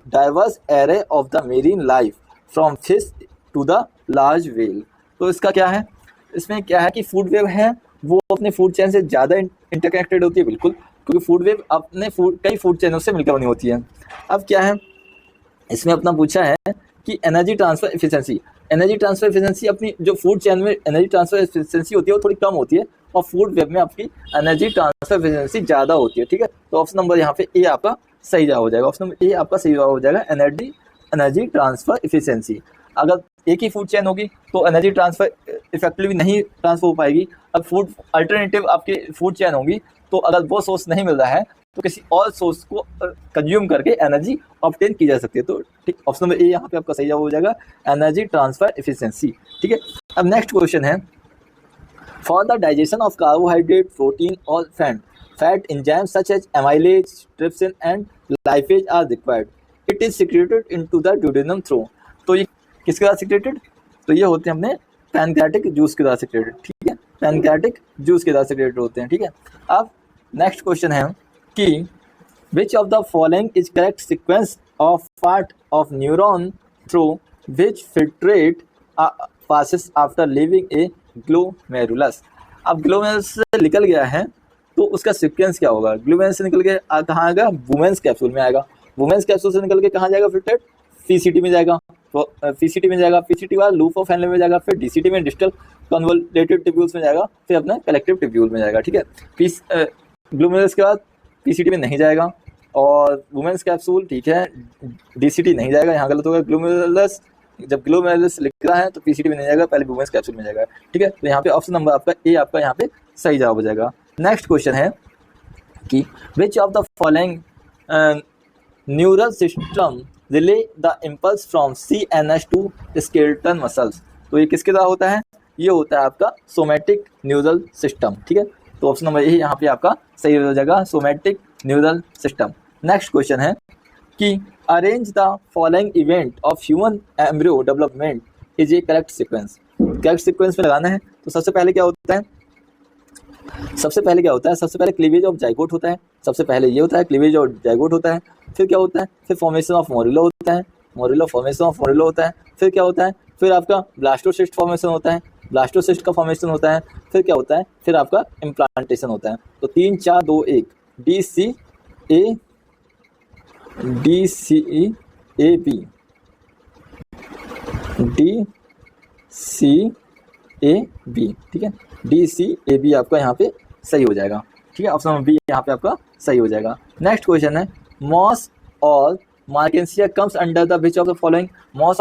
diverse array of the marine life from fish to the large whale. तो इसका क्या है, इसमें क्या है कि food web है वो अपने फूड चेन से ज़्यादा इंटरकनेक्टेड होती है, बिल्कुल, क्योंकि फूड वेब अपने कई फूड चेनों से मिलकर बनी होती है। अब क्या है इसमें अपना पूछा है कि एनर्जी ट्रांसफर एफिशिएंसी अपनी जो फूड चेन में एनर्जी ट्रांसफर एफिशिएंसी होती है वो थोड़ी कम होती है और फूड वेब में आपकी एनर्जी ट्रांसफर एफिशिएंसी ज़्यादा होती है। ठीक है, तो ऑप्शन नंबर यहाँ पे ए आपका सही जवाब हो जाएगा। ऑप्शन नंबर ए आपका सही जवाब हो जाएगा, एनर्जी ट्रांसफर एफिशिएंसी। अगर एक ही फूड चेन होगी तो एनर्जी ट्रांसफर इफेक्टिवली नहीं ट्रांसफर हो पाएगी। अब फूड अल्टरनेटिव आपकी फूड चेन होगी तो अगर वो सोर्स नहीं मिल रहा है तो किसी और सोर्स को कंज्यूम करके एनर्जी ऑब्टेन की जा सकती है। तो ठीक, ऑप्शन नंबर ए यहाँ पे आपका सही जवाब हो जाएगा, एनर्जी ट्रांसफर एफिशिएंसी। ठीक है, अब नेक्स्ट क्वेश्चन है for the digestion of carbohydrate protein और fat enzymes such as amylase trypsin and lipase are required, it is secreted into the duodenum through. तो ये किसके द्वारा सिक्रेटेड, तो ये होते हैं अपने पैनक्रियाटिक जूस के द्वारा सिक्रेटेड। ठीक है, पैनक्रियाटिक जूस के द्वारा सिक्रेटेड होते हैं। ठीक है, अब नेक्स्ट क्वेश्चन है कि which of the following is correct sequence of part of neuron through which filtrate passes after leaving a glomerulus। अब ग्लोमेरुलस से निकल गया है तो उसका सीक्वेंस क्या होगा, ग्लोमेरुलस से निकल के कहाँ आएगा, वुमेन्स कैप्सूल में आएगा। वुमेन्स कैप्सूल से निकल के कहाँ जाएगा, फिल्ट्रेट पीसीटी में जाएगा, पीसीटी बाद लूप ऑफ हैनले में जाएगा, फिर डीसीटी में डिस्टल कन्वोल्यूटेड टिब्यूल्स में जाएगा, फिर अपना कलेक्टिव टिब्यूल में जाएगा। ठीक है, ग्लोमेरुलस के बाद पीसीटी में नहीं जाएगा और वुमेन्स कैप्सूल ठीक है, डीसीटी नहीं जाएगा, यहाँ गलत होगा। ग्लोमेरुलस जब ग्लोमेरुलस लिख रहा है तो पीसीटी में नहीं जाएगा, पहले वुमेन्स कैप्सूल में जाएगा। ठीक है, तो यहाँ पे ऑप्शन नंबर आपका ए आपका यहाँ पे सही जवाब हो जाएगा। नेक्स्ट क्वेश्चन है कि which of the following neural system relay the impulse from CNS to skeletal muscles. तो ये किसके द्वारा होता है, ये होता है आपका सोमैटिक न्यूरल सिस्टम। ठीक है, तो ऑप्शन नंबर ए यहाँ पे आपका सही हो जाएगा, somatic neural system. Next question है कि arrange the following event of human embryo development is A correct sequence. Correct sequence में लगाना है तो सबसे पहले क्या होता है, सबसे पहले क्लीवेज ऑफ जाइगोट होता है। सबसे पहले ये होता है क्लीवेज ऑफ जाइगोट होता है, फिर क्या होता है, फिर फॉर्मेशन ऑफ मोरिलो होता है, फॉर्मेशन ऑफ मोरिलो होता है, फिर क्या होता है, फिर आपका ब्लास्टोसिस्ट फॉर्मेशन होता है, ब्लास्टोसिस्ट का फॉर्मेशन होता है, फिर क्या होता है, फिर आपका इम्प्लांटेशन होता है। तो 3 4 2 1 DCA DCAB। ठीक है, DCAB आपका यहाँ पे सही हो जाएगा। ठीक है, ऑप्शन नंबर बी यहाँ पे आपका सही हो जाएगा। नेक्स्ट क्वेश्चन है मॉस और marchantia comes under the which of the following. Moss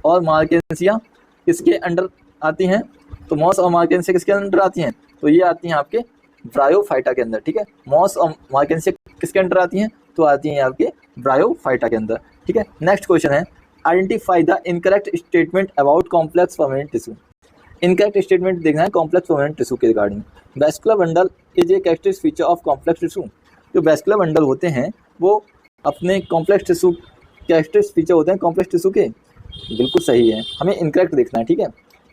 और मार्केंसिया किसके अंडर आती हैं, तो मॉस और मार्केंसिया किसके अंडर आती हैं, तो ये आती हैं आपके ब्रायोफाइटा के अंदर। ठीक है, मॉस और मार्केंसिया किसके अंडर आती हैं, तो आती हैं आपके ब्रायोफाइटा के अंदर, ठीक है। नेक्स्ट क्वेश्चन है identify the incorrect statement about complex permanent tissue. Incorrect statement देखना है कॉम्प्लेक्स परमानेंट टिश्यू के regarding. Vascular bundle is a characteristic feature of complex tissue. जो वैस्कुलर बंडल होते हैं वो अपने कॉम्प्लेक्स टिश्यू कैरेक्टरिस्टिक फीचर होते हैं कॉम्प्लेक्स टिश्यू के, बिल्कुल सही है, हमें इनकरेक्ट देखना है, ठीक है।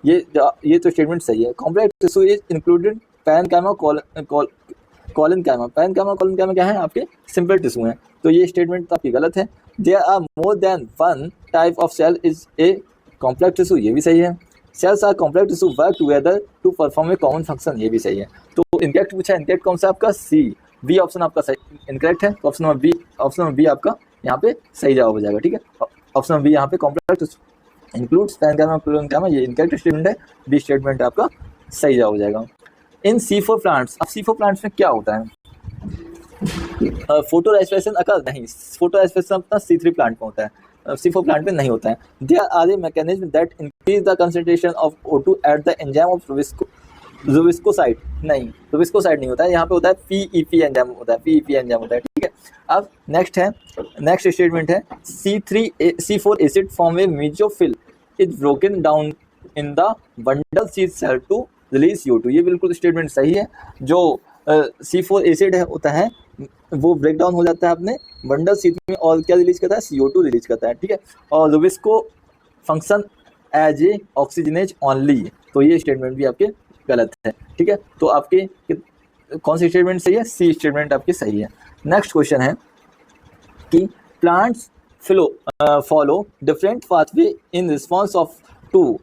ये तो स्टेटमेंट सही है। Complex tissue is included parenchyma collenchyma. Parenchyma collenchyma क्या है आपके सिंपल टिश्यू हैं, तो ये स्टेटमेंट तो आपकी गलत है। There are more than one type of cell is a complex tissue, ये भी सही है। Cells are complex tissue work together to perform a common function, ये भी सही है। तो इनकरेक्ट पूछा है, इनकरेक्ट कौन सा आपका सी, बी ऑप्शन आपका सही इनकरेक्ट है। ऑप्शन नंबर बी आपका यहाँ पे सही जवाब हो जाएगा, ठीक है। ऑप्शन नंबर बी यहाँ पे कॉम्प्लेक्स इंक्लूड्स पैरेन्काइमा कॉलेनकाइमा, ये इनकरेक्ट स्टेटमेंट है, बी स्टेटमेंट आपका सही जवाब हो जाएगा। इन C4 प्लांट्स, अब C4 प्लांट्स में क्या होता है, फोटो रेस्पिरेशन अकर नहीं, फोटो रेस्पिरेशन अपना C3 प्लांट में होता है, C4 प्लांट में नहीं होता है। There are a mechanism that increase the concentration of O2 at the enzyme of rubisco site, नहीं रुबिस्कोसाइड नहीं होता है, यहाँ पे होता है PEP एंजाइम होता है, PEP एंजाइम होता है, ठीक है। अब नेक्स्ट स्टेटमेंट है C4 acid form a mesophyll is broken down in the bundle sheath cell to release CO2, ये बिल्कुल स्टेटमेंट सही है। जो C4 एसिड है होता है वो ब्रेक डाउन हो जाता है अपने बंडल शीथ में और क्या रिलीज करता है, CO2 रिलीज करता है, ठीक है। और rubisco function as a oxygenase only, तो ये स्टेटमेंट भी आपके गलत है, ठीक है। तो आपके कौन सी स्टेटमेंट सही है, सी स्टेटमेंट आपकी सही है। नेक्स्ट क्वेश्चन है कि plants follow different pathway in response of to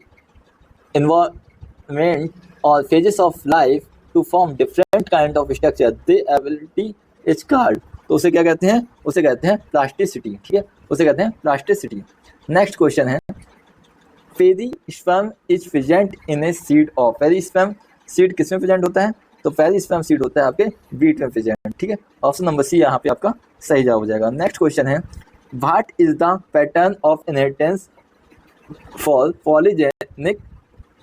environment or phases of life to form different kind of structure, the ability is called, तो उसे क्या कहते हैं, उसे कहते हैं प्लास्टिसिटी, ठीक है, उसे कहते हैं प्लास्टिसिटी। नेक्स्ट क्वेश्चन है perisperm is present in a seed of, perisperm seed किसमें प्रेजेंट होता है, तो पेरिस्पर्म सीड होता है आपके बीट में प्रेजेंट, ठीक है। ऑप्शन नंबर सी यहाँ पे आपका सही जवाब हो जाएगा। नेक्स्ट क्वेश्चन है what is the pattern of inheritance for polygenic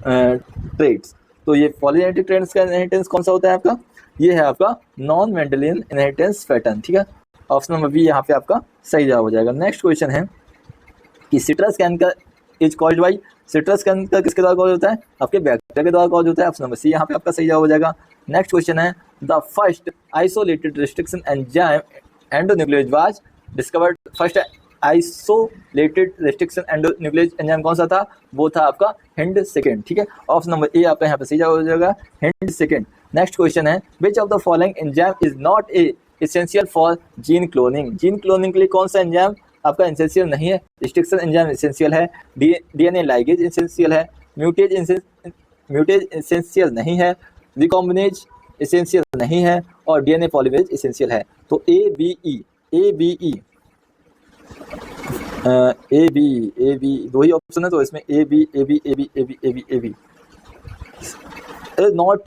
traits, तो ये पॉलीजेनेटिक ट्रेट्स का इनहेरिटेंस कौन सा होता है आपका, ये है आपका नॉन मेंडेलियन इनहेरिटेंस पैटर्न, ठीक है। ऑप्शन नंबर बी यहाँ पे आपका सही जवाब हो जाएगा। नेक्स्ट क्वेश्चन है कि citrus canker is called by, citrus canker किसके द्वारा कॉज होता है, आपके बैक्टीरिया के द्वारा कॉज होता है, ऑप्शन नंबर सी यहाँ पे आपका सही जवाब हो जाएगा। नेक्स्ट क्वेश्चन है the first isolated restriction enzyme endonuclease was discovered, first isolated restriction endonuclease enzyme कौन सा था, वो था आपका हिंड सेकेंड, ठीक है। ऑप्शन नंबर ए आपका यहाँ पे सही जवाब हो जाएगा, हिंड सेकेंड। नेक्स्ट क्वेश्चन है which of the following enzyme is not a essential for gene cloning, gene cloning के लिए कौन सा एंजाइम आपका एसेंशियल नहीं है, रिस्ट्रिक्शन एंजाइम एसेंशियल है, DNA लाइगेज एसेंशियल है, म्यूटेज एसेंशियल नहीं है, रिकॉम्बिनेज एसेंशियल नहीं है और DNA पॉलीमरेज एसेंशियल है। तो ए बी दो ही ऑप्शन है, तो इसमें ए बी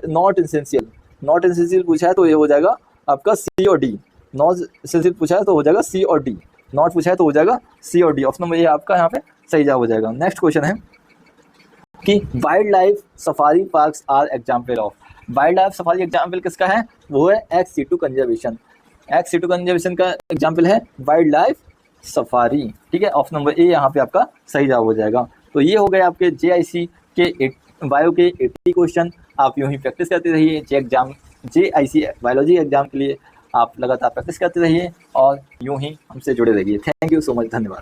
नॉट एसेंशियल पूछा है तो ये हो जाएगा आपका सी और डी, नॉट एसेंशियल पूछा है तो हो जाएगा सी और डी, नॉट पूछा है तो हो जाएगा सी और डी, ऑप्शन नंबर ए आपका यहाँ पे सही जवाब हो जाएगा। नेक्स्ट क्वेश्चन है कि wild life safari parks are example of, wild life safari example किसका है, वो है ex-situ कंजर्वेशन, ex-situ कंजर्वेशन का एग्जाम्पल है वाइल्ड लाइफ सफारी, ठीक है। ऑप्शन नंबर ए यहाँ पे आपका सही जवाब हो जाएगा। तो ये हो गए आपके JIC के बायो के 80 क्वेश्चन, आप यूँ ही प्रैक्टिस करते रहिए, JIC बायोलॉजी एग्जाम के लिए आप लगातार प्रैक्टिस करते रहिए और यूँ ही हमसे जुड़े रहिए। थैंक यू सो मच, धन्यवाद।